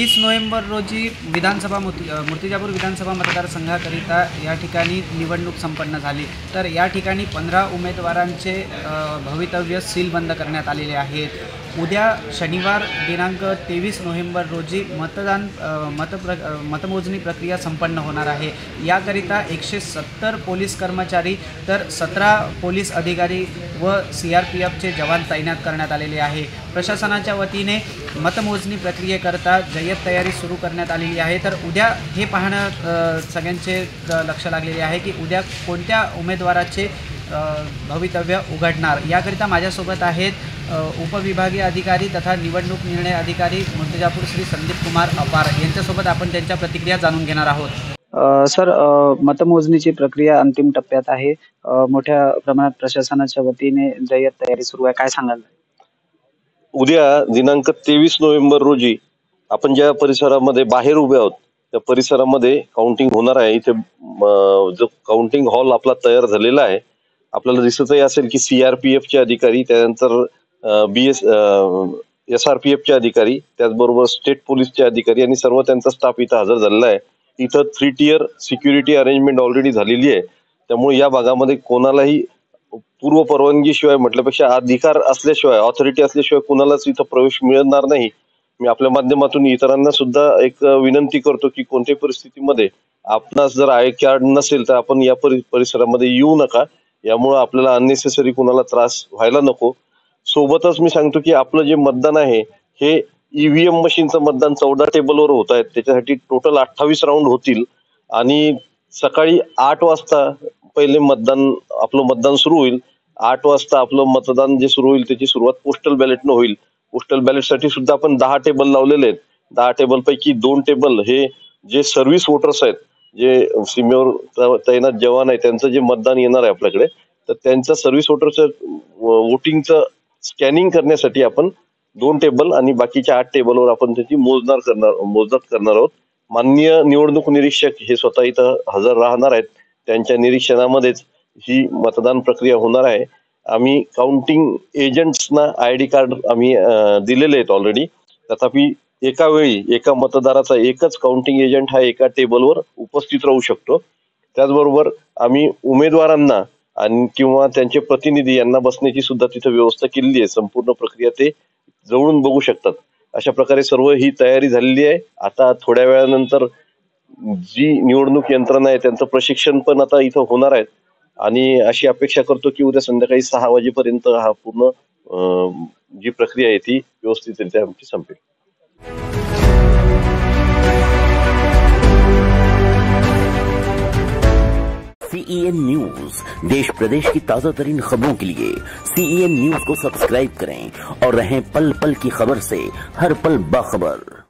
20 November रोजी विधानसभा मूर्तिजापूर विधानसभा मतदारसंघाकरिता या ठिकाणी निवडणूक संपन्न झाली। तर या ठिकाणी 15 उमेदवारांचे भवितव्य सीलबंद करण्यात आलेले आहेत। उद्या शनिवार दिनांक 23 नोव्हेंबर रोजी मतमोजणी प्रक्रिया संपन्न होणार आहे। याकरिता 170 पोलीस कर्मचारी तर 17 पोलीस अधिकारी व CRPFचे जवान तैनात करण्यात आलेले आहे। प्रशासनाच्या वतीने मतमोजणी प्रक्रियेकरता जय्यत तयारी सुरू करण्यात आलेली आहे। तर उद्या हे पाहणं सगळ्यांचे लक्ष लागलेले आहे की उद्या कोणत्या उमेदवाराचे भवितव्य उघडणार। याकरिता माझ्यासोबत आहेत उपविभागीय अधिकारी तथा निवडणूक निर्णय अधिकारी मूर्तिजापूर श्री संदीप कुमार अपार यांच्यासोबत आपण त्यांच्या प्रतिक्रिया जाणून घेणार आहोत। सर, मतमोजणीची प्रक्रिया अंतिम टप्प्यात आहे। मोठ्या प्रमाणात प्रशासनाच्या वतीने जय्यत तयारी सुरू आहे, काय सांगाल? उद्या दिनांक 23 नोव्हेंबर रोजी आपण ज्या परिसरामध्ये बाहेर उभे आहोत त्या परिसरामध्ये काउंटिंग होणार आहे। इथे जो काउंटिंग हॉल आपला तयार झालेला आहे, आपल्याला दिसतही असेल की CRPFचे अधिकारी, त्यानंतर SRPFचे अधिकारी, त्याचबरोबर स्टेट पोलीसचे अधिकारी आणि सर्व त्यांचा स्टाफ इथं हजर झालेला आहे। इथं 3 टियर सिक्युरिटी अरेंजमेंट ऑलरेडी झालेली आहे। त्यामुळे या भागामध्ये कोणालाही पूर्व परवानगीशिवाय म्हटल्यापेक्षा अधिकार असल्याशिवाय, ऑथॉरिटी असल्याशिवाय कोणालाच इथं प्रवेश मिळणार नाही। मी आपल्या माध्यमातून इतरांना सुद्धा एक विनंती करतो की कोणत्याही परिस्थितीमध्ये आपणास जर आय कार्ड नसेल तर आपण या परिसरामध्ये येऊ नका। यामुळे आपल्याला अननेसेसरी कोणाला त्रास व्हायला नको। सोबतच मी सांगतो की आपलं जे मतदान आहे हे EVM मशीनचं मतदान 14 टेबलवर होत आहे। त्याच्यासाठी टोटल 28 राऊंड होतील आणि सकाळी 8 वाजता पहिले आपलं मतदान सुरू होईल। 8 वाजता आपलं मतदान जे सुरू होईल त्याची सुरुवात पोस्टल बॅलेटनं होईल। पोस्टल बॅलेटसाठी सुद्धा आपण 10 टेबल लावलेले आहेत। 10 टेबल पैकी 2 टेबल हे जे सर्व्हिस वोटर्स आहेत, जे सीमेवर तैनात जवान आहे, त्यांचं जे मतदान येणार आहे आपल्याकडे, तर त्यांचं सर्व्हिस वोटरचं वोटिंगचं स्कॅनिंग करण्यासाठी आपण 2 टेबल आणि बाकीच्या 8 टेबलवर आपण त्याची मोजदाद करणार आहोत। माननीय निवडणूक निरीक्षक हे स्वतः इथं हजर राहणार आहेत। त्यांच्या निरीक्षणामध्येच ही मतदान प्रक्रिया होणार आहे। आम्ही काउंटिंग एजंट्सना ID कार्ड आम्ही दिलेले आहेत ऑलरेडी। तथापि एका वेळी एका मतदाराचा एकच काउंटिंग एजंट हा एका टेबलवर उपस्थित राहू शकतो। त्याचबरोबर आम्ही उमेदवारांना आणि किंवा त्यांचे प्रतिनिधी यांना बसण्याची सुद्धा तिथे व्यवस्था केलेली आहे। संपूर्ण प्रक्रिया ते जवळून बघू शकतात। अशा प्रकारे सर्व ही तयारी झालेली आहे। आता थोड्या वेळानंतर जी निवडणूक यंत्रणा आहे त्यांचं प्रशिक्षण पण आता इथं होणार आहे आणि अशी अपेक्षा करतो की उद्या संध्याकाळी 6 वाजेपर्यंत हा पूर्ण जी प्रक्रिया आहे ती व्यवस्थितरित्या आमची संपेल। CEN न्यूज, देश प्रदेश की ताजा तरीन खबरों के लिए CEN न्यूज को सब्सक्राइब करें और रहें पल पल की खबर से हर पल बाखबर।